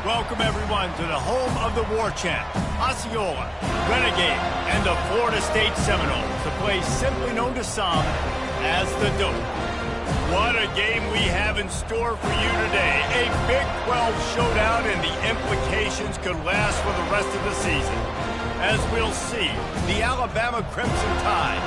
Welcome, everyone, to the home of the War Chant, Osceola, Renegade, and the Florida State Seminoles, the place simply known to some as the Dope. What a game we have in store for you today. A Big 12 showdown, and the implications could last for the rest of the season. As we'll see, the Alabama Crimson Tide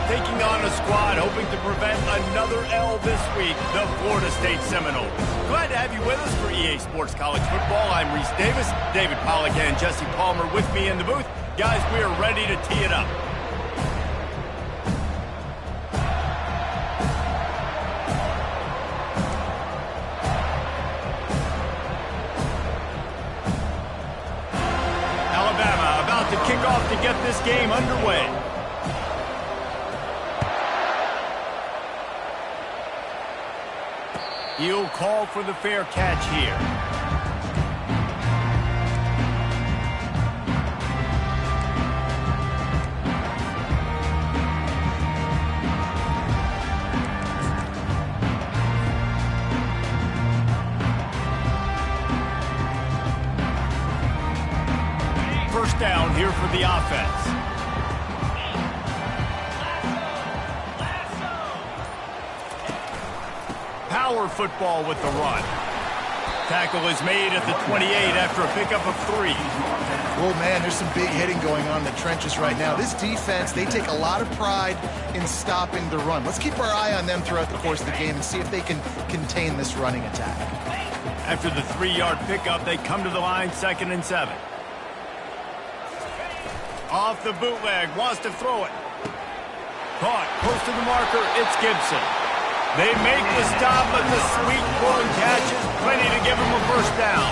taking on a squad hoping to prevent another L this week, the Florida State Seminoles. Glad to have you with us for EA Sports College Football. I'm Reese Davis, David Pollack and Jesse Palmer with me in the booth. Guys, we are ready to tee it up. Alabama about to kick off to get this game underway. He'll call for the fair catch here. First down here for the offense. Power football with the run. Tackle is made at the 28 after a pickup of 3. Oh, man, there's some big hitting going on in the trenches right now. This defense, they take a lot of pride in stopping the run. Let's keep our eye on them throughout the course of the game and see if they can contain this running attack. After the 3-yard pickup, they come to the line, 2nd and 7. Off the bootleg, wants to throw it. Caught, close to the marker, it's Gibson. They make the stop, but the sweet pulling catch is plenty to give them a first down.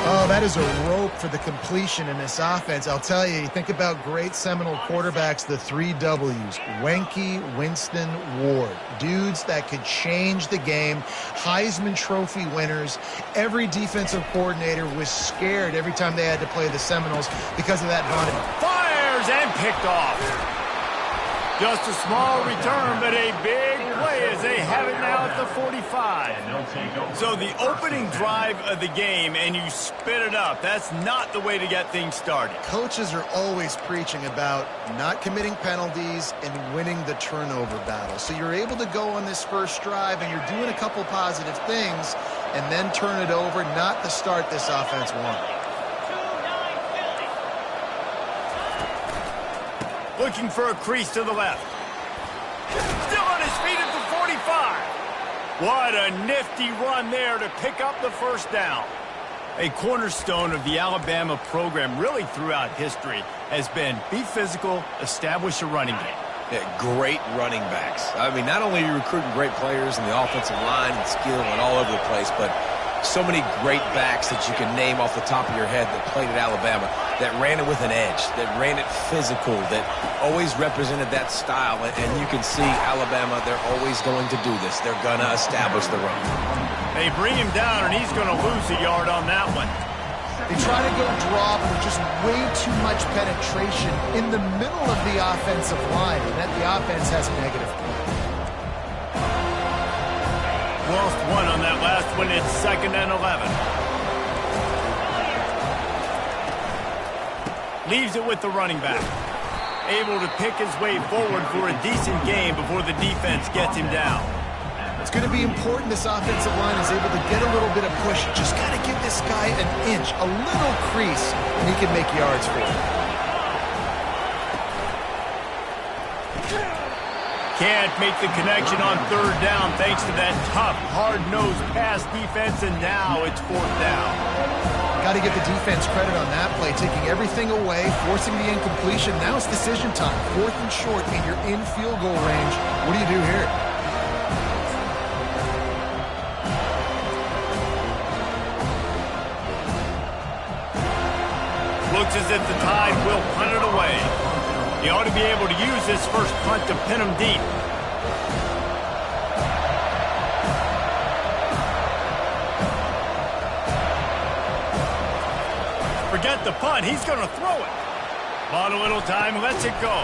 Oh, that is a rope for the completion in this offense. I'll tell you, you think about great Seminole quarterbacks, the 3 W's, Wenke, Winston, Ward. Dudes that could change the game, Heisman Trophy winners. Every defensive coordinator was scared every time they had to play the Seminoles because of that vaunted. Fires and picked off. Just a small return, but a big play as they have it now at the 45. So the opening drive of the game, and you spit it up. That's not the way to get things started. Coaches are always preaching about not committing penalties and winning the turnover battle. So you're able to go on this first drive, and you're doing a couple positive things, and then turn it over, not the start this offense wanted. Looking for a crease to the left. Still on his feet at the 45. What a nifty run there to pick up the first down. A cornerstone of the Alabama program really throughout history has been be physical, establish a running game. Yeah, great running backs. I mean, not only are you recruiting great players in the offensive line and skill and all over the place, but so many great backs that you can name off the top of your head that played at Alabama, that ran it with an edge, that ran it physical, that always represented that style. And you can see Alabama, they're always going to do this. They're going to establish the run. They bring him down, and he's going to lose a yard on that one. They try to go draw, but there's just way too much penetration in the middle of the offensive line, and that the offense has a negative play. Lost 1 on that last one. It's 2nd and 11. Leaves it with the running back. Able to pick his way forward for a decent game before the defense gets him down. It's going to be important this offensive line is able to get a little bit of push. Just got to give this guy an inch, a little crease, and he can make yards for it. Can't make the connection on 3rd down thanks to that tough, hard-nosed pass defense, and now it's 4th down. Got to give the defense credit on that play, taking everything away, forcing the incompletion. Now it's decision time. 4th and short, and you're in field goal range. What do you do here? Looks as if the Tide will punt it away. He ought to be able to use this first punt to pin him deep. Forget the punt. He's going to throw it. Bought a little time, lets it go.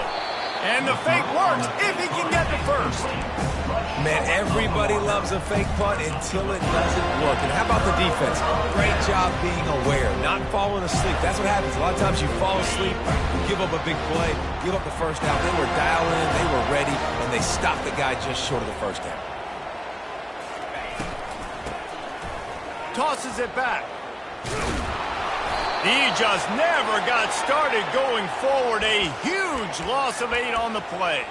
And the fake works if he can get the first. Man, Everybody loves a fake punt until it doesn't work. And how about the defense? Great job being aware, not falling asleep. That's what happens. A lot of times you fall asleep, you give up a big play, give up the first down. They were dialed in, they were ready, and they stopped the guy just short of the first down. Tosses it back. He just never got started going forward. A huge loss of 8 on the play.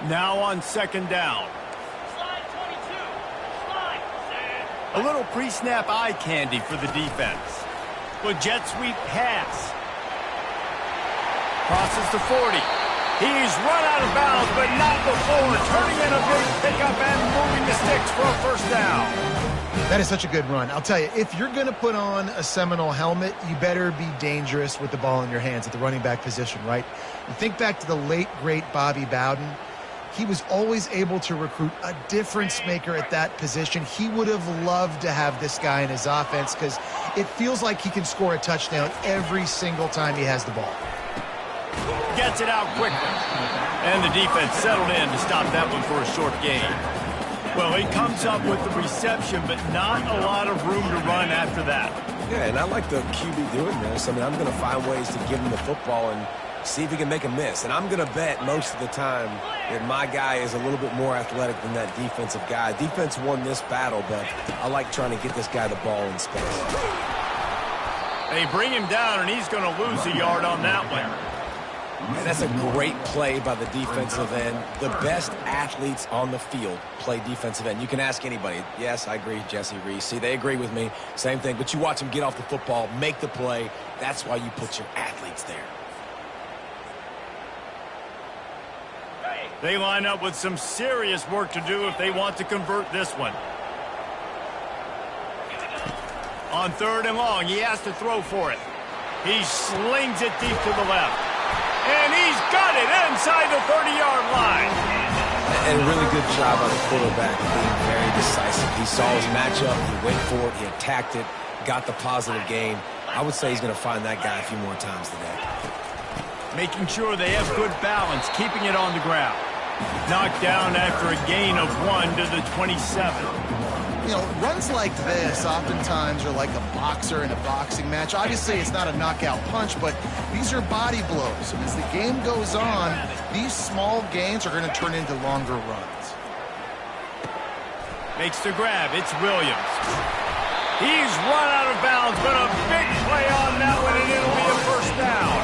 Now on second down. A little pre-snap eye candy for the defense. With jet sweep pass. Crosses to 40. He's run out of bounds, but not before turning in a big pickup and moving the sticks for a first down. That is such a good run. I'll tell you, if you're going to put on a Seminole helmet, you better be dangerous with the ball in your hands at the running back position, right? You think back to the late, great Bobby Bowden. He was always able to recruit a difference maker at that position. He would have loved to have this guy in his offense because it feels like he can score a touchdown every single time he has the ball. Gets it out quickly. And the defense settled in to stop that one for a short gain. Well, he comes up with the reception, but not a lot of room to run after that. Yeah, and I like the QB doing this. I mean, I'm going to find ways to give him the football and see if he can make a miss. And I'm going to bet most of the time that my guy is a little bit more athletic than that defensive guy. Defense won this battle, but I like trying to get this guy the ball in space. They bring him down, and he's going to lose a yard on that one. And that's a great play by the defensive end. The best athletes on the field play defensive end. You can ask anybody. Yes, I agree, Jesse Reese. See, they agree with me. Same thing. But you watch them get off the football, make the play. That's why you put your athletes there. They line up with some serious work to do if they want to convert this one. On third and long, he has to throw for it. He slings it deep to the left. And he's got it inside the 30-yard line. And a really good job by the quarterback being very decisive. He saw his matchup, he went for it, he attacked it, got the positive gain. I would say he's going to find that guy a few more times today. Making sure they have good balance, keeping it on the ground. Knocked down after a gain of 1 to the 27. You know, runs like this oftentimes are like a boxer in a boxing match. Obviously, it's not a knockout punch, but these are body blows. And as the game goes on, these small gains are going to turn into longer runs. Makes the grab. It's Williams. He's run out of bounds, but a big play on that one, and it'll be a first down.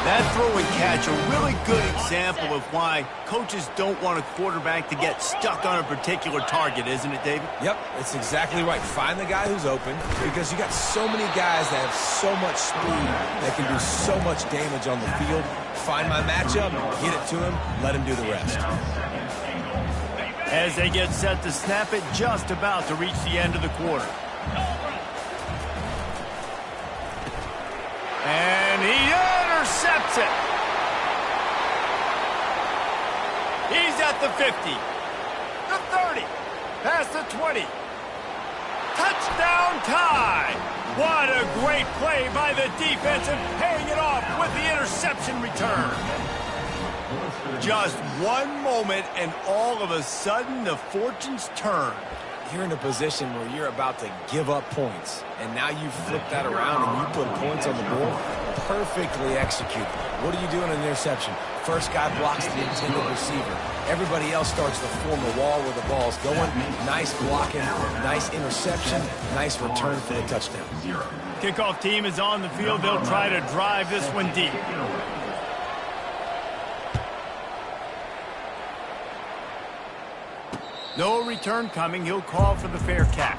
That throw and catch, a really good example of why coaches don't want a quarterback to get stuck on a particular target, isn't it, David? Yep, that's exactly right. Find the guy who's open because you got so many guys that have so much speed that can do so much damage on the field. Find my matchup, get it to him, let him do the rest. As they get set to snap it, just about to reach the end of the quarter. And he intercepts it. He's at the 50, the 30, past the 20. Touchdown tie. What a great play by the defense and paying it off with the interception return. Just one moment and all of a sudden the fortunes turn. You're in a position where you're about to give up points, and now you flip that around and you put points on the board. Perfectly executed. What do you do in an interception? First guy blocks the intended receiver. Everybody else starts to form a wall where the ball's going. Nice blocking, nice interception, nice return for the touchdown. Kickoff team is on the field. They'll try to drive this one deep. No return coming. He'll call for the fair catch.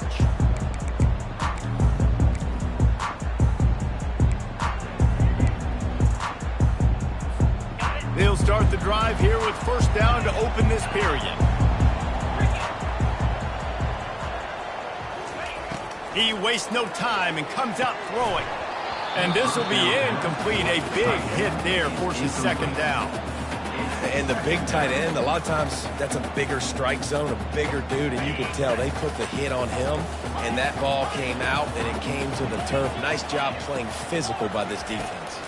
They'll start the drive here with first down to open this period. He wastes no time and comes out throwing. And this will be incomplete. A big hit there forces second down. And the big tight end, a lot of times that's a bigger strike zone, a bigger dude, and you can tell they put the hit on him, and that ball came out, and it came to the turf. Nice job playing physical by this defense.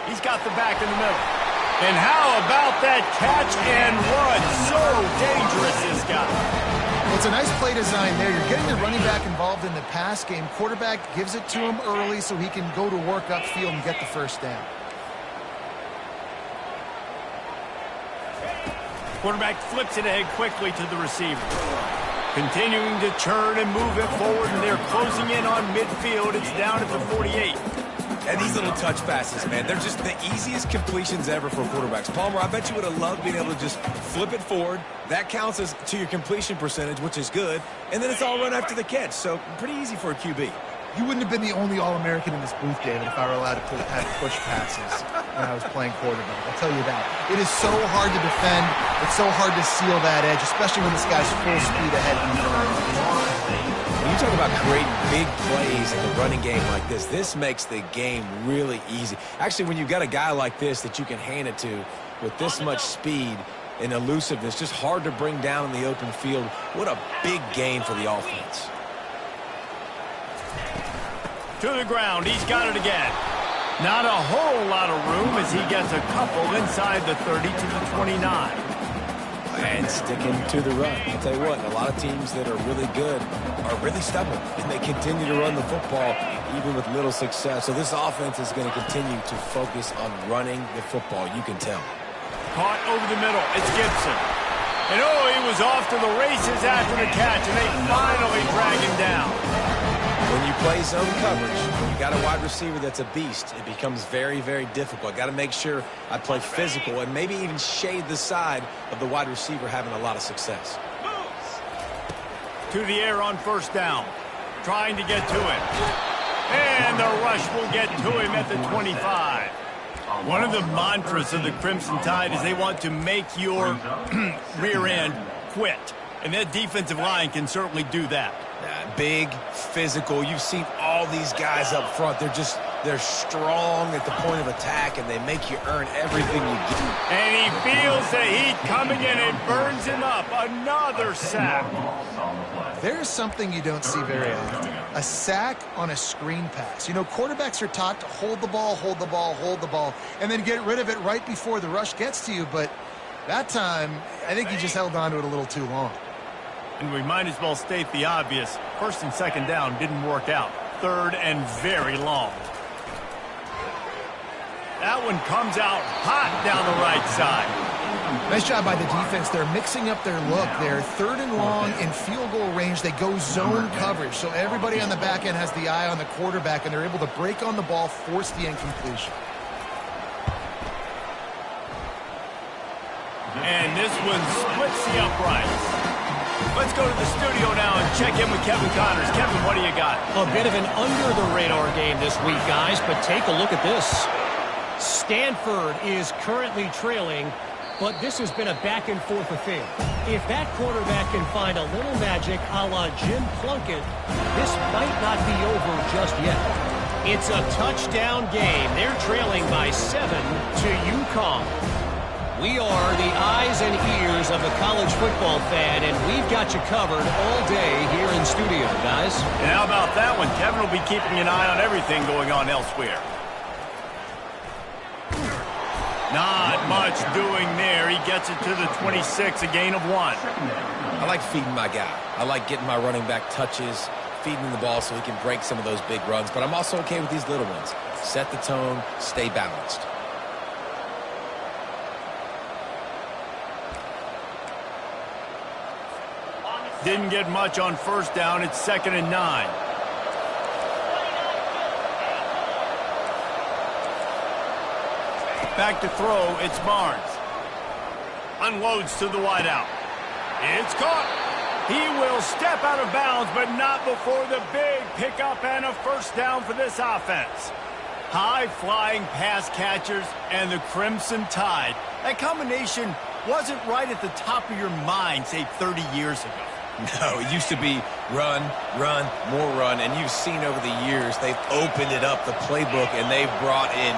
He's got the back in the middle. And how about that catch and run? So dangerous, this guy. Well, it's a nice play design there. You're getting the running back involved in the pass game. Quarterback gives it to him early so he can go to work upfield and get the first down. Quarterback flips it ahead quickly to the receiver. Continuing to turn and move it forward, and they're closing in on midfield. It's down at the 48. And these little touch passes, man, they're just the easiest completions ever for quarterbacks. Palmer, I bet you would have loved being able to just flip it forward. That counts as to your completion percentage, which is good. And then it's all run after the catch, so pretty easy for a QB. You wouldn't have been the only All-American in this booth, David, if I were allowed to have push passes when I was playing quarterback. I'll tell you that. It is so hard to defend. It's so hard to seal that edge, especially when this guy's full speed ahead. When you talk about creating big plays in the running game like this makes the game really easy. Actually, when you've got a guy like this that you can hand it to with this much speed and elusiveness, just hard to bring down in the open field, what a big gain for the offense. To the ground, he's got it again. Not a whole lot of room as he gets a couple inside the 30 to the 29. And sticking to the run. I'll tell you what, a lot of teams that are really good are really stubborn, and they continue to run the football even with little success. So this offense is going to continue to focus on running the football, you can tell. Caught over the middle, it's Gibson. And oh, he was off to the races after the catch, and they finally drag him down. When you play zone coverage, you got a wide receiver that's a beast. It becomes very, very difficult. Got to make sure I play physical and maybe even shade the side of the wide receiver having a lot of success. To the air on first down. Trying to get to him. And the rush will get to him at the 25. One of the mantras of the Crimson Tide is they want to make your rear end quit. And that defensive line can certainly do that. Big, physical. You've seen all these guys up front. They're strong at the point of attack, and they make you earn everything you get. And he feels the heat coming in and burns him up. Another sack. There's something you don't see very often. A sack on a screen pass. You know, quarterbacks are taught to hold the ball, hold the ball, hold the ball, and then get rid of it right before the rush gets to you. But that time, I think he just held on to it a little too long. And we might as well state the obvious. First and second down didn't work out. Third and very long. That one comes out hot down the right side. Nice job by the defense. They're mixing up their look. They're third and long in field goal range. They go zone coverage. So everybody on the back end has the eye on the quarterback, and they're able to break on the ball, force the incompletion. And this one splits the uprights. Let's go to the studio now and check in with Kevin Connors. Kevin, what do you got? A bit of an under-the-radar game this week, guys, but take a look at this. Stanford is currently trailing, but this has been a back-and-forth affair. If that quarterback can find a little magic a la Jim Plunkett, this might not be over just yet. It's a touchdown game. They're trailing by 7 to UConn. We are the eyes and ears of the college football fan, and we've got you covered all day here in studio, guys. And how about that one? Kevin will be keeping an eye on everything going on elsewhere. Not much doing there. He gets it to the 26, a gain of 1. I like feeding my guy. I like getting my running back touches, feeding him the ball so he can break some of those big runs. But I'm also okay with these little ones. Set the tone, stay balanced. Didn't get much on first down. It's 2nd and 9. Back to throw. It's Barnes. Unloads to the wideout. It's caught. He will step out of bounds, but not before the big pickup and a first down for this offense. High-flying pass catchers and the Crimson Tide. That combination wasn't right at the top of your mind, say, 30 years ago. No, it used to be run, run, more run, and you've seen over the years they've opened it up, the playbook, and they've brought in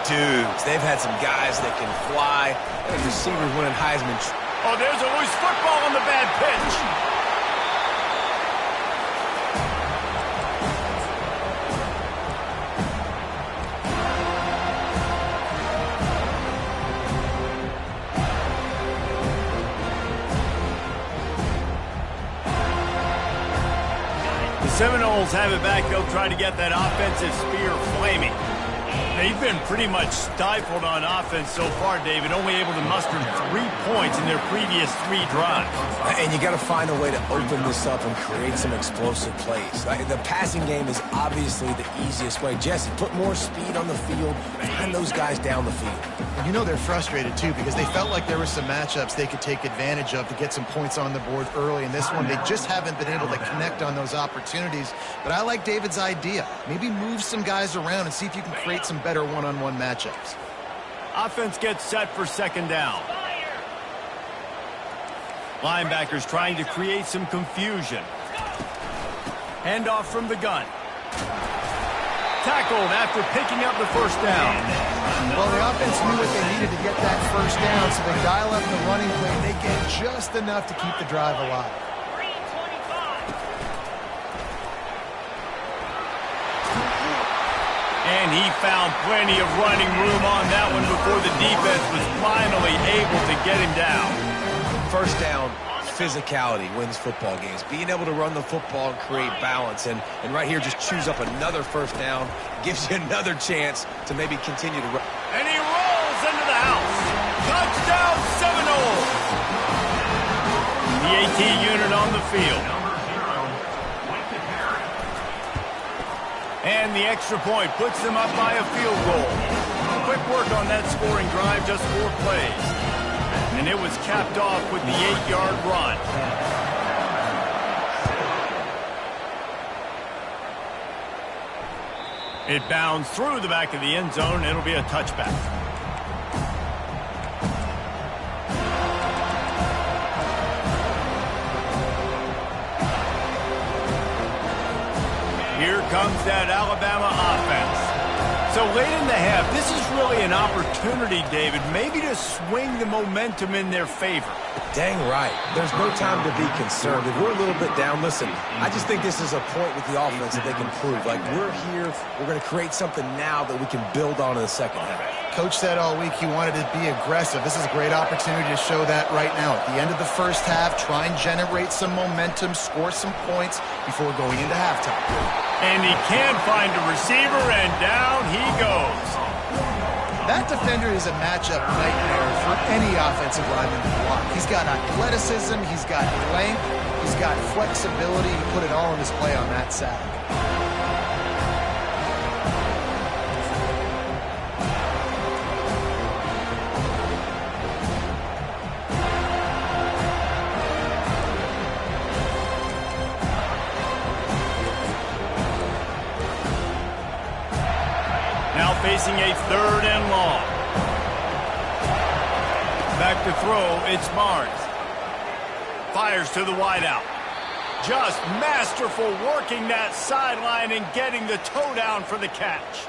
dudes. They've had some guys that can fly. And receivers winning Heisman. Oh, there's a loose football on the bad pitch. Seminoles have it back. They'll try to get that offensive spear flaming. They've been pretty much stifled on offense so far, David, only able to muster 3 points in their previous 3 drives. And you got to find a way to open this up and create some explosive plays. The passing game is obviously the easiest way. Jesse, put more speed on the field, find those guys down the field. You know they're frustrated, too, because they felt like there were some matchups they could take advantage of to get some points on the board early. In this one, they just haven't been able to connect on those opportunities. But I like David's idea. Maybe move some guys around and see if you can create some better one-on-one matchups. Offense gets set for second down. Linebackers trying to create some confusion. Handoff from the gun. Tackled after picking up the first down. Well, the offense knew what they needed to get that first down, so they dial up the running play. They get just enough to keep the drive alive. And he found plenty of running room on that one before the defense was finally able to get him down. First down, physicality wins football games. Being able to run the football and create balance. And right here, just choose up another first down. Gives you another chance to maybe continue to run. And he rolls into the house. Touchdown, Seminoles. The AT unit on the field. And the extra point puts them up by a field goal. Quick work on that scoring drive, just 4 plays. And it was capped off with the 8-yard run. It bounds through the back of the end zone. It'll be a touchback. Here comes that Alabama offense. So late in the half, this is really an opportunity, David, maybe to swing the momentum in their favor. Dang right. There's no time to be concerned. If we're a little bit down, listen, I just think this is a point with the offense that they can prove. Like, we're here, we're going to create something now that we can build on in the second half. Coach said all week he wanted to be aggressive. This is a great opportunity to show that right now. At the end of the first half, try and generate some momentum, score some points before going into halftime. And he can find a receiver, and down he goes. That defender is a matchup nightmare for any offensive lineman to block. He's got athleticism, he's got length, he's got flexibility. He put it all in his play on that sack. Now facing a 3rd and long. Back to throw, it's Barnes. Fires to the wideout. Just masterful working that sideline and getting the toe down for the catch.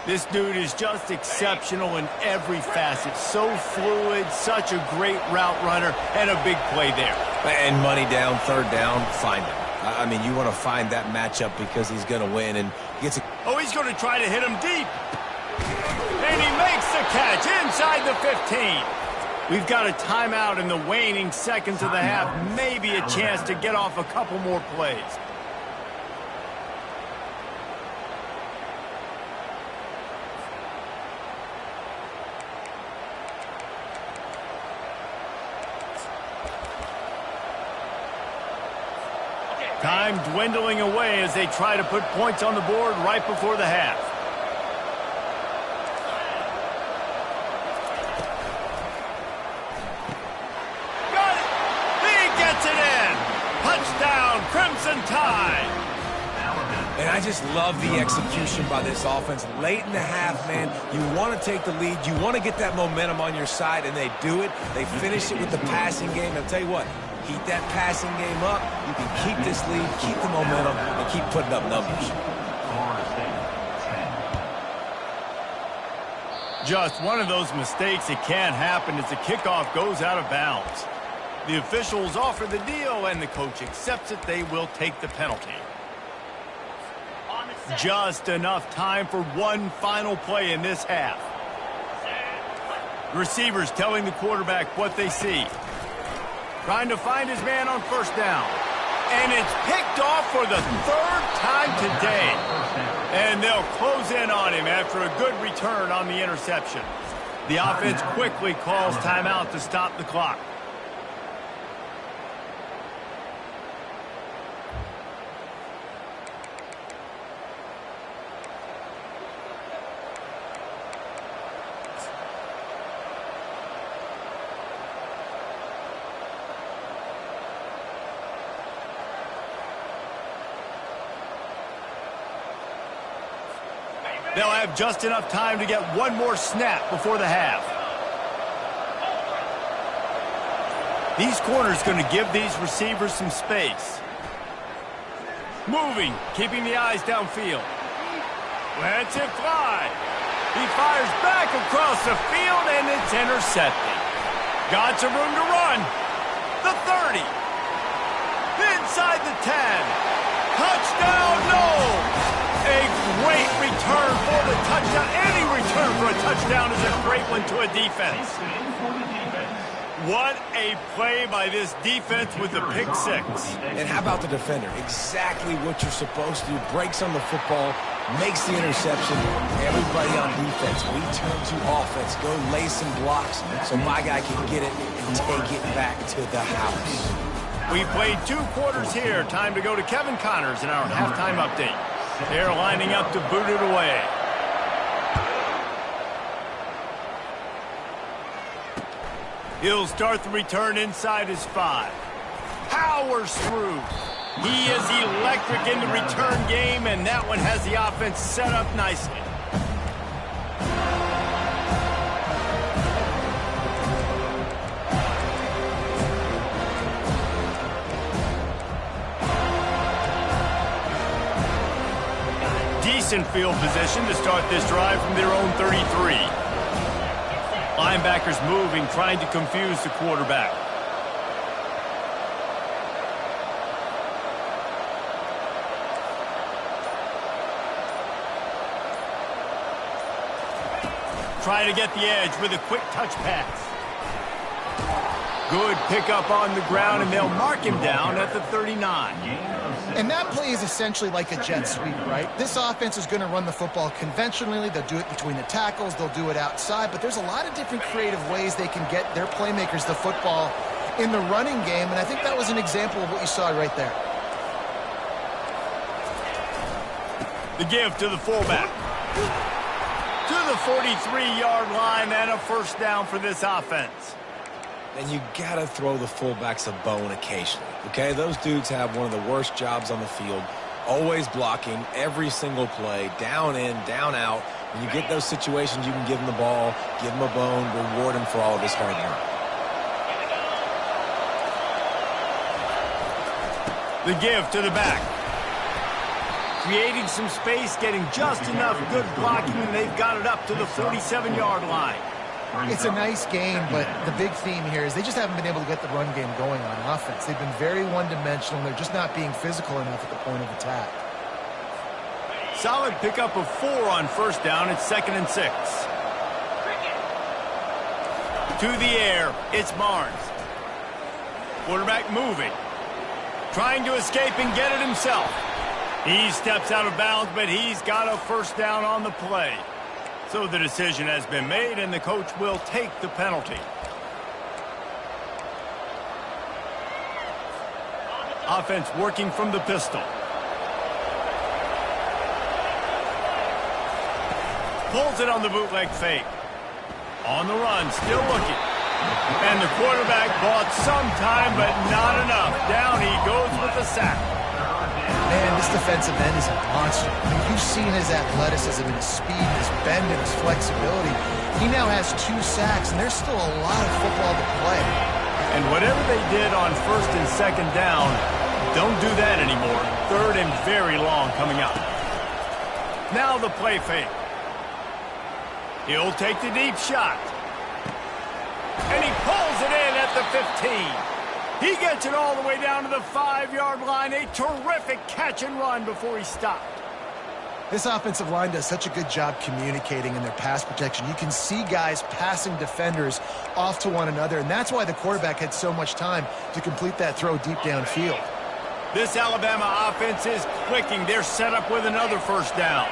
This dude is just exceptional in every facet. So fluid, such a great route runner, and a big play there. And money down, 3rd down, find him. I mean, you want to find that matchup because he's going to win and gets a... Oh, he's going to try to hit him deep. And he makes the catch inside the 15. We've got a timeout in the waning seconds of the half. Maybe a chance to get off a couple more plays. Time dwindling away as they try to put points on the board right before the half. Got it! He gets it in! Touchdown, Crimson Tide! And I just love the execution by this offense. Late in the half, man, you want to take the lead. You want to get that momentum on your side, and they do it. They finish it with the passing game. I'll tell you what, keep that passing game up. You can keep this lead, keep the momentum, and keep putting up numbers. Just one of those mistakes that can happen as the kickoff goes out of bounds. The officials offer the deal, and the coach accepts it. They will take the penalty. Just enough time for one final play in this half. The receiver's telling the quarterback what they see. Trying to find his man on first down. And it's picked off for the third time today. And they'll close in on him after a good return on the interception. The offense quickly calls timeout to stop the clock. They'll have just enough time to get one more snap before the half. These corners going to give these receivers some space. Moving, keeping the eyes downfield. Lets it fly. He fires back across the field, and it's intercepted. Got some room to run. The 30. Inside the 10. Touchdown, no! A great return for the touchdown. Any return for a touchdown is a great one to a defense. What a play by this defense with the pick six. And how about the defender? Exactly what you're supposed to do. Breaks on the football, makes the interception. Everybody on defense, we turn to offense. Go lay some blocks so my guy can get it and take it back to the house. We played 2 quarters here. Time to go to Kevin Connors in our halftime update. They're lining up to boot it away. He'll start the return inside his 5. Powers through. He is electric in the return game, and that one has the offense set up nicely. Decent field position to start this drive from their own 33. Linebackers moving, trying to confuse the quarterback. Trying to get the edge with a quick touch pass. Good pickup on the ground, and they'll mark him down at the 39. And that play is essentially like a jet sweep, right? This offense is going to run the football conventionally. They'll do it between the tackles. They'll do it outside. But there's a lot of different creative ways they can get their playmakers the football in the running game. And I think that was an example of what you saw right there. The give to the fullback. To the 43-yard line, and a first down for this offense. And you got to throw the fullbacks a bone occasionally, okay? Those dudes have one of the worst jobs on the field, always blocking every single play, down in, down out. When you get those situations, you can give him the ball, give him a bone, reward him for all of his hard work. The give to the back. Creating some space, getting just enough good blocking, and they've got it up to the 47-yard line. It's a nice game, but the big theme here is they just haven't been able to get the run game going on offense. They've been very one-dimensional. They're just not being physical enough at the point of attack. Solid pickup of 4 on first down. It's 2nd and 6. To the air, it's Barnes. Quarterback moving. Trying to escape and get it himself. He steps out of bounds, but he's got a first down on the play. So the decision has been made, and the coach will take the penalty. Offense working from the pistol. Pulls it on the bootleg fake. On the run, still looking. And the quarterback bought some time, but not enough. Down he goes with the sack. Man, this defensive end is a monster. I mean, you've seen his athleticism and his speed, his bend, and his flexibility. He now has 2 sacks, and there's still a lot of football to play. And whatever they did on 1st and 2nd down, don't do that anymore. 3rd and very long coming up. Now the play fake. He'll take the deep shot. And he pulls it in at the 15. He gets it all the way down to the 5-yard line. A terrific catch and run before he stopped. This offensive line does such a good job communicating in their pass protection. You can see guys passing defenders off to one another, and that's why the quarterback had so much time to complete that throw deep downfield. This Alabama offense is clicking. They're set up with another first down.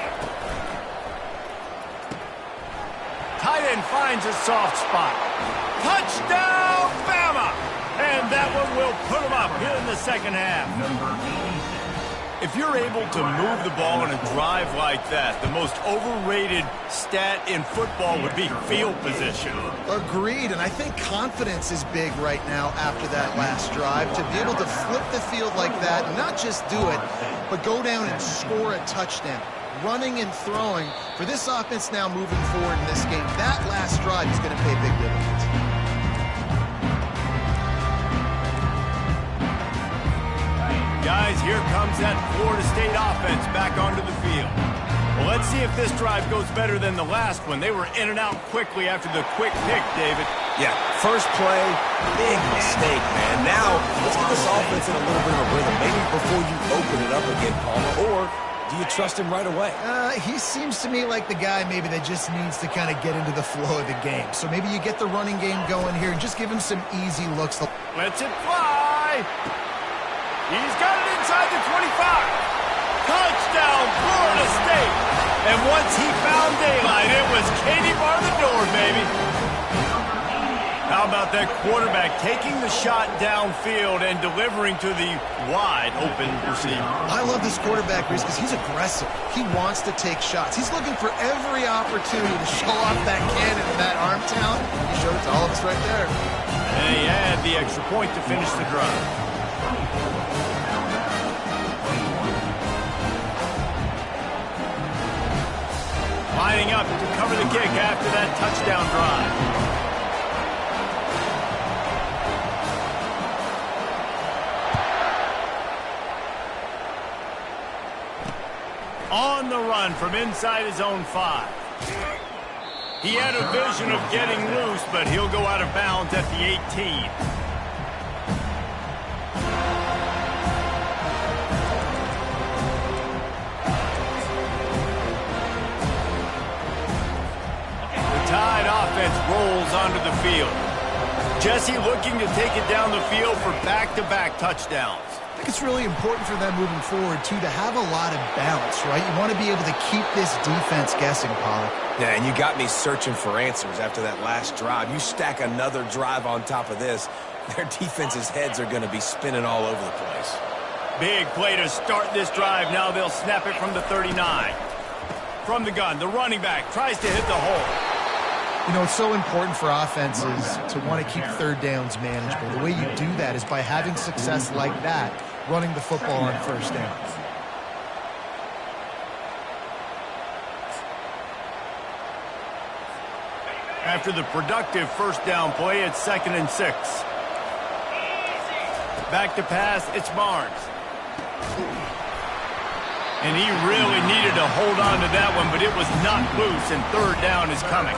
Tight end finds a soft spot. Touchdown, Bama! And that one will put them up here in the second half. If you're able to move the ball on a drive like that, the most overrated stat in football would be field position. Agreed, and I think confidence is big right now after that last drive. To be able to flip the field like that, not just do it, but go down and score a touchdown. Running and throwing, for this offense now moving forward in this game, that last drive is going to pay big dividends. Guys, here comes that Florida State offense back onto the field. Well, let's see if this drive goes better than the last one. They were in and out quickly after the quick pick, David. Yeah, first play, big mistake, man. Now, let's get this offense in a little bit of a rhythm. Maybe before you open it up again, Palmer, or do you trust him right away? He seems to me like the guy maybe that just needs to kind of get into the flow of the game. So maybe you get the running game going here and just give him some easy looks. Let's it fly. He's got it inside the 25. Touchdown, Florida State. And once he found daylight, it was Katie bar the door, baby. How about that quarterback taking the shot downfield and delivering to the wide open receiver? I love this quarterback, Reese, because he's aggressive. He wants to take shots. He's looking for every opportunity to show off that cannon and that arm talent. He showed it to all of us right there. And he had the extra point to finish the drive. Lining up to cover the kick after that touchdown drive. On the run from inside his own 5. He had a vision of getting loose, but he'll go out of bounds at the 18. Tide offense rolls onto the field. Jesse looking to take it down the field for back-to-back touchdowns. I think it's really important for them moving forward, too, to have a lot of balance, right? You want to be able to keep this defense guessing, Pollock. Yeah, and you got me searching for answers after that last drive. You stack another drive on top of this, their defense's heads are going to be spinning all over the place. Big play to start this drive. Now they'll snap it from the 39. From the gun, the running back tries to hit the hole. You know, it's so important for offenses to want to keep third downs manageable. The way you do that is by having success like that, running the football on first down. After the productive first down play, it's 2nd and 6. Back to pass, it's Barnes. And he really needed to hold on to that one, but it was not loose, and third down is coming.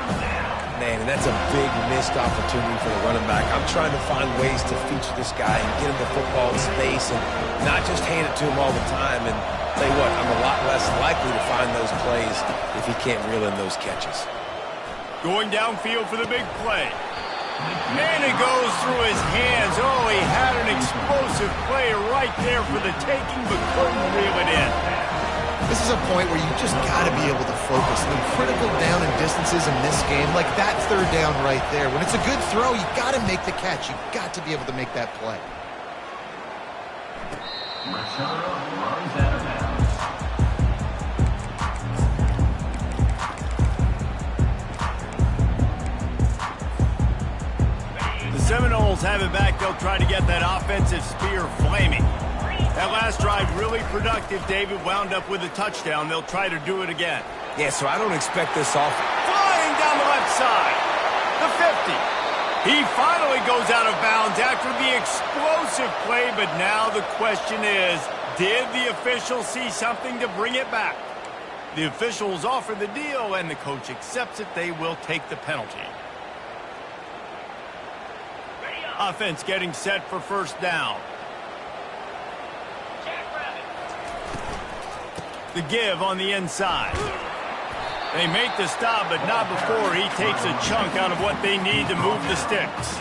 Man, and that's a big missed opportunity for the running back. I'm trying to find ways to feature this guy and get him the football in space and not just hand it to him all the time. And tell you what, I'm a lot less likely to find those plays if he can't reel in those catches. Going downfield for the big play. And it goes through his hands. Oh, he had an explosive play right there for the taking, but couldn't reel it in. This is a point where you just got to be able to focus. The critical down and distances in this game, like that third down right there. When it's a good throw, you got to make the catch. You got to be able to make that play. The Seminoles have it back. They'll try to get that offensive spear flaming. That last drive really productive. David wound up with a touchdown. They'll try to do it again. Yeah, so I don't expect this off. Flying down the left side. The 50. He finally goes out of bounds after the explosive play, but now the question is, did the official see something to bring it back? The officials offer the deal, and the coach accepts it. They will take the penalty. Offense getting set for first down. The give on the inside. They make the stop, but not before he takes a chunk out of what they need to move the sticks.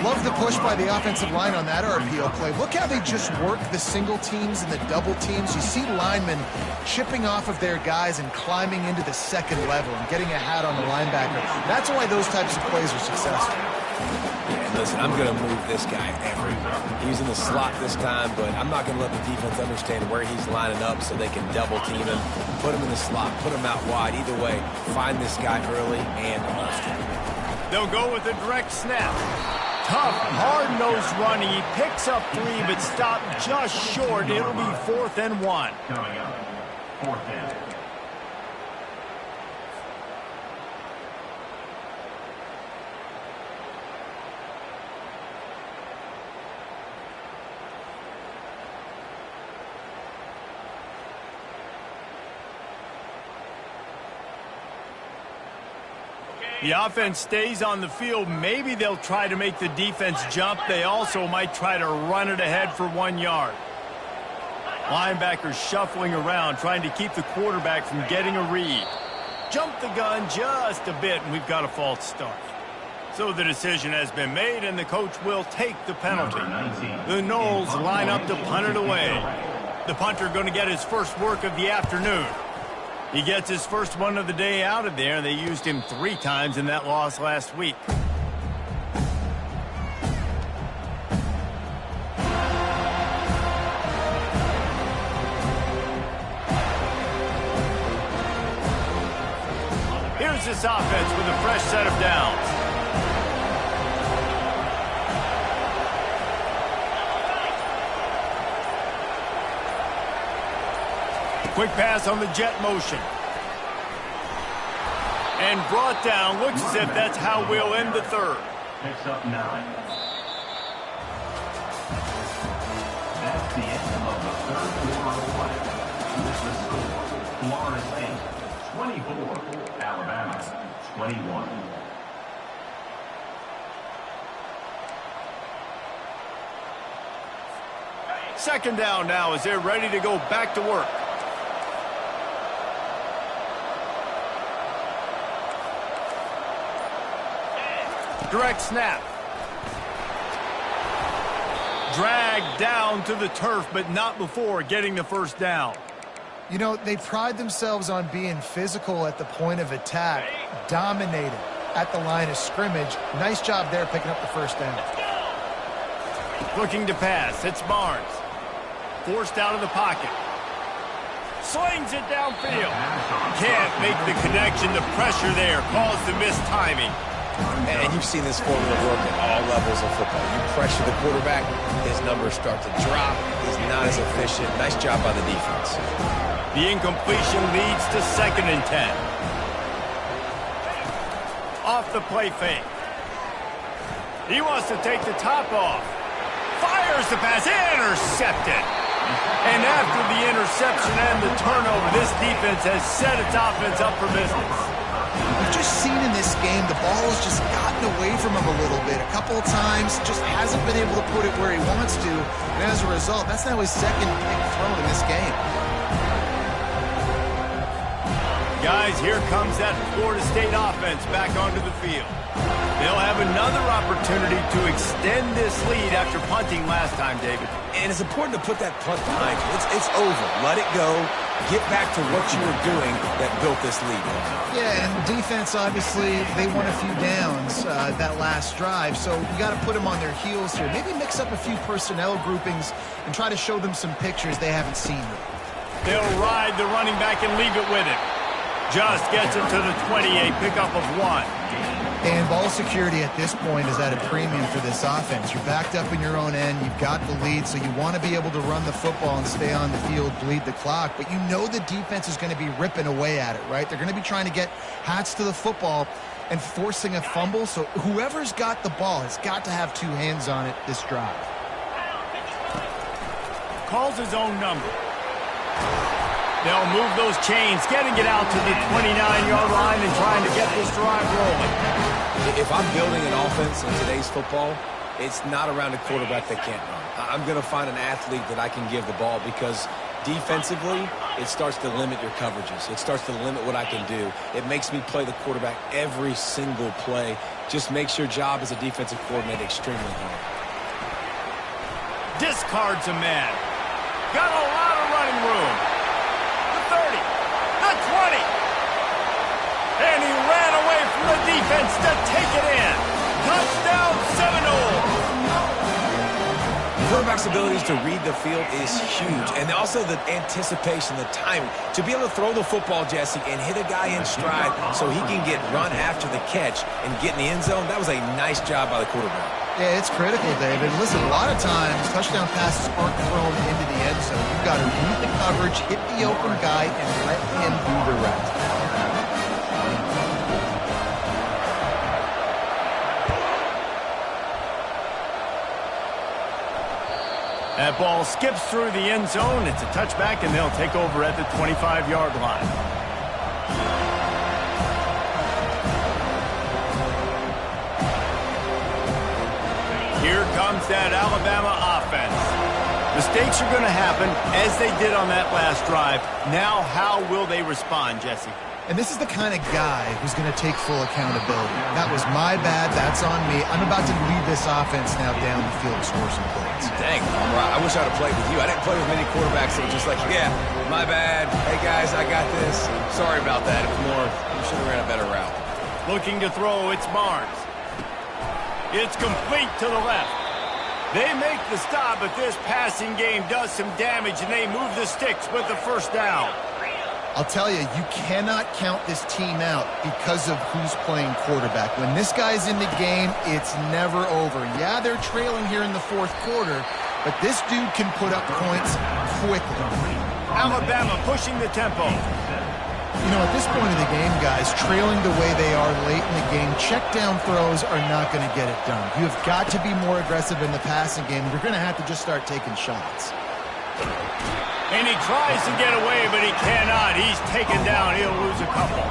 Love the push by the offensive line on that RPO play. Look how they just work the single teams and the double teams. You see linemen chipping off of their guys and climbing into the second level and getting a hat on the linebacker. That's why those types of plays are successful. Yeah, listen, I'm going to move this guy everywhere. He's in the slot this time, but I'm not going to let the defense understand where he's lining up so they can double team him, put him in the slot, put him out wide. Either way, find this guy early and often. They'll go with a direct snap. Tough, hard-nosed running. He picks up 3, but stopped just short. It'll be 4th and 1. Coming up, 4th and. The offense stays on the field. Maybe they'll try to make the defense jump. They also might try to run it ahead for 1 yard. Linebackers shuffling around, trying to keep the quarterback from getting a read. Jump the gun just a bit, and we've got a false start. So the decision has been made, and the coach will take the penalty. The Noles line up to punt it away. The punter going to get his first work of the afternoon. He gets his first one of the day out of there. They used him 3 times in that loss last week. Here's this offense with a fresh set of downs. Quick pass on the jet motion. And brought down. Looks as if that's how we'll end the third. Picks up 9. That's the end of the third quarter of play. With the score, Florida State 24, Alabama 21. Second down now as they're ready to go back to work. Direct snap. Dragged down to the turf, but not before getting the first down. You know, they pride themselves on being physical at the point of attack, dominated at the line of scrimmage. Nice job there picking up the first down. Looking to pass. It's Barnes. Forced out of the pocket. Slings it downfield. Can't make the connection. The pressure there caused the missed timing. And you've seen this formula work at all levels of football. You pressure the quarterback, his numbers start to drop. He's not as efficient. Nice job by the defense. The incompletion leads to 2nd and 10. Off the play fake. He wants to take the top off. Fires the pass. Intercepted. And after the interception and the turnover, this defense has set its offense up for business. We've just seen in this game the ball has just gotten away from him a little bit. A couple of times, just hasn't been able to put it where he wants to. And as a result, that's now his 2nd big throw in this game. Guys, here comes that Florida State offense back onto the field. They'll have another opportunity to extend this lead after punting last time, David. And it's important to put that punt behind you. It's over. Let it go. Get back to what you were doing that built this lead. Yeah, and defense, obviously, they won a few downs that last drive, so you got to put them on their heels here. Maybe mix up a few personnel groupings and try to show them some pictures they haven't seen yet. They'll ride the running back and leave it with him. Just gets it to the 20, a pickup of 1. And ball security at this point is at a premium for this offense. You're backed up in your own end. You've got the lead, so you want to be able to run the football and stay on the field, bleed the clock. But you know the defense is going to be ripping away at it, right? They're going to be trying to get hats to the football and forcing a fumble. So whoever's got the ball has got to have 2 hands on it this drive. Calls his own number. They'll move those chains, getting it out to the 29-yard line and trying to get this drive rolling. If I'm building an offense in today's football, it's not around a quarterback that can't run. I'm going to find an athlete that I can give the ball because defensively, it starts to limit your coverages. It starts to limit what I can do. It makes me play the quarterback every single play. Just makes your job as a defensive coordinator extremely hard. Discards a man. Got a lot of running room. The 30, the 20. And he ran away from the defense to take it in. Touchdown Seminoles. Quarterback's abilities to read the field is huge. And also the anticipation, the timing. To be able to throw the football, Jesse, and hit a guy in stride so he can get run after the catch and get in the end zone, that was a nice job by the quarterback. Yeah, it's critical, David. Listen, a lot of times touchdown passes aren't thrown into the end zone. You've got to read the coverage, hit the open guy, and let him do the rest. That ball skips through the end zone. It's a touchback, and they'll take over at the 25-yard line. Here comes that Alabama offense. Mistakes are going to happen, as they did on that last drive. Now, how will they respond, Jesse? And this is the kind of guy who's going to take full accountability. That was my bad. That's on me. I'm about to lead this offense now down the field to score some points. Dang, I wish I would have played with you. I didn't play with many quarterbacks that were just like, yeah, my bad. Hey, guys, I got this. Sorry about that. It was more, you should have ran a better route. Looking to throw, it's Barnes. It's complete to the left. They make the stop, but this passing game does some damage, and they move the sticks with the first down. I'll tell you, you cannot count this team out because of who's playing quarterback. When this guy's in the game, it's never over. Yeah, they're trailing here in the fourth quarter, but this dude can put up points quickly. Alabama pushing the tempo. You know, at this point of the game, guys, trailing the way they are late in the game, check down throws are not going to get it done. You have got to be more aggressive in the passing game. You're going to have to just start taking shots. And he tries to get away, but he cannot. He's taken down. He'll lose a couple.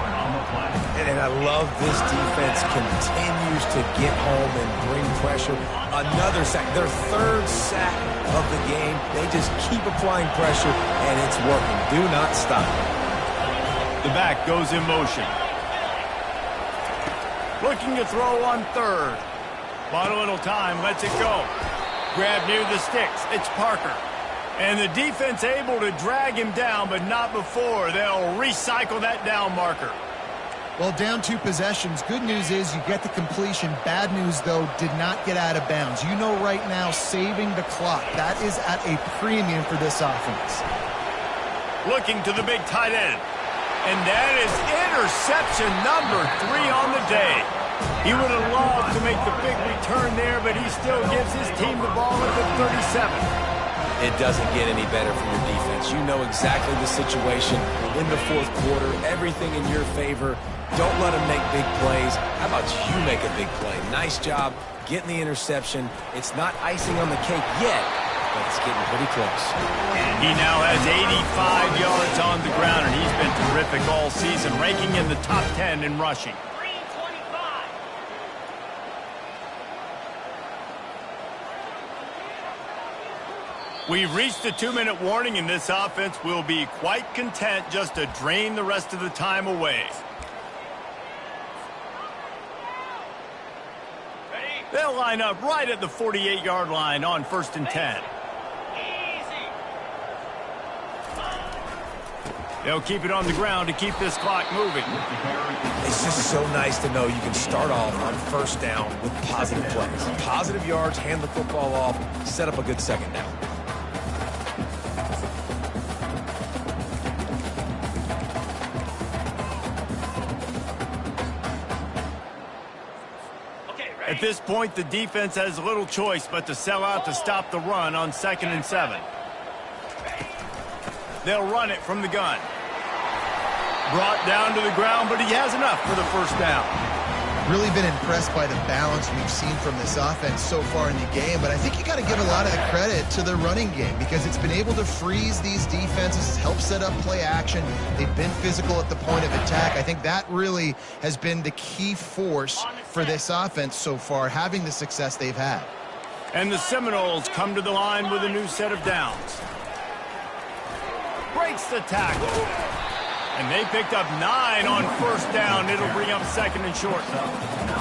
And I love this defense continues to get home and bring pressure. Another sack, their third sack of the game. They just keep applying pressure, and it's working. Do not stop. The back goes in motion. Looking to throw on third. Want a little time, lets it go. Grab near the sticks. It's Parker. And the defense able to drag him down, but not before. They'll recycle that down marker. Well, down 2 possessions. Good news is you get the completion. Bad news, though, did not get out of bounds. You know right now, saving the clock. That is at a premium for this offense. Looking to the big tight end. And that is interception number 3 on the day. He would have loved to make the big return there, but he still gives his team the ball at the 37. It doesn't get any better for your defense. You know exactly the situation in the fourth quarter. Everything in your favor. Don't let them make big plays. How about you make a big play? Nice job getting the interception. It's not icing on the cake yet, but it's getting pretty close. He now has 85 yards on the ground, and he's been terrific all season, ranking in the top 10 in rushing. We've reached the 2-minute warning, and this offense will be quite content just to drain the rest of the time away. They'll line up right at the 48-yard line on 1st and 10. They'll keep it on the ground to keep this clock moving. It's just so nice to know you can start off on 1st down with positive plays. Positive yards, hand the football off, set up a good 2nd down. At this point, the defense has little choice but to sell out to stop the run on 2nd and 7. They'll run it from the gun. Brought down to the ground, but he has enough for the 1st down. Really been impressed by the balance we've seen from this offense so far in the game, but I think you got to give a lot of the credit to the running game because it's been able to freeze these defenses, help set up play action. They've been physical at the point of attack. I think that really has been the key force for this offense so far, having the success they've had. And the Seminoles come to the line with a new set of downs. Breaks the tackle. And they picked up 9 on first down. It'll bring up second and short.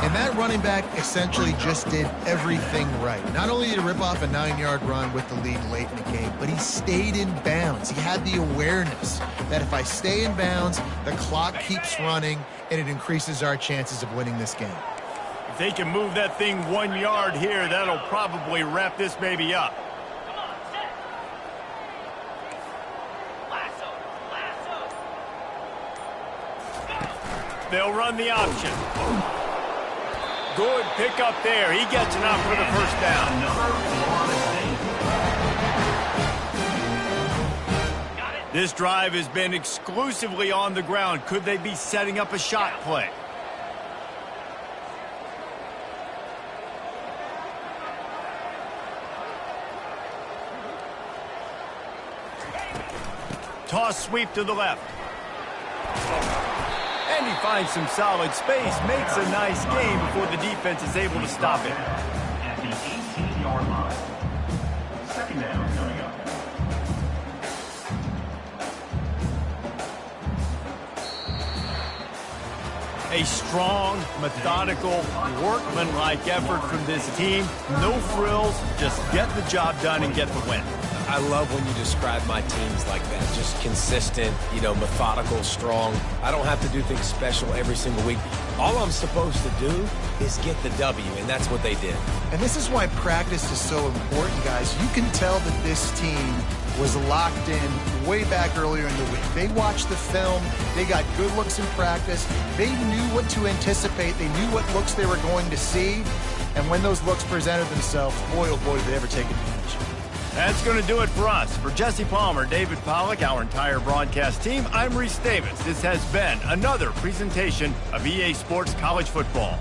And that running back essentially just did everything right. Not only did he rip off a 9-yard run with the lead late in the game, but he stayed in bounds. He had the awareness that if I stay in bounds, the clock keeps running, and it increases our chances of winning this game. If they can move that thing 1 yard here, that'll probably wrap this baby up. They'll run the option. Good pickup there. He gets enough for the first down. This drive has been exclusively on the ground. Could they be setting up a shot play? Toss sweep to the left. And he finds some solid space, makes a nice game before the defense is able to stop it. At the 18-yard line. Second down coming up. A strong, methodical, workmanlike effort from this team. No frills, just get the job done and get the win. I love when you describe my teams like that. Just consistent, methodical, strong. I don't have to do things special every single week. All I'm supposed to do is get the W, and that's what they did. And this is why practice is so important, guys. You can tell that this team was locked in way back earlier in the week. They watched the film. They got good looks in practice. They knew what to anticipate. They knew what looks they were going to see. And when those looks presented themselves, boy, oh boy, did they ever take advantage. That's going to do it for us. For Jesse Palmer, David Pollack, our entire broadcast team, I'm Reese Davis. This has been another presentation of EA Sports College Football.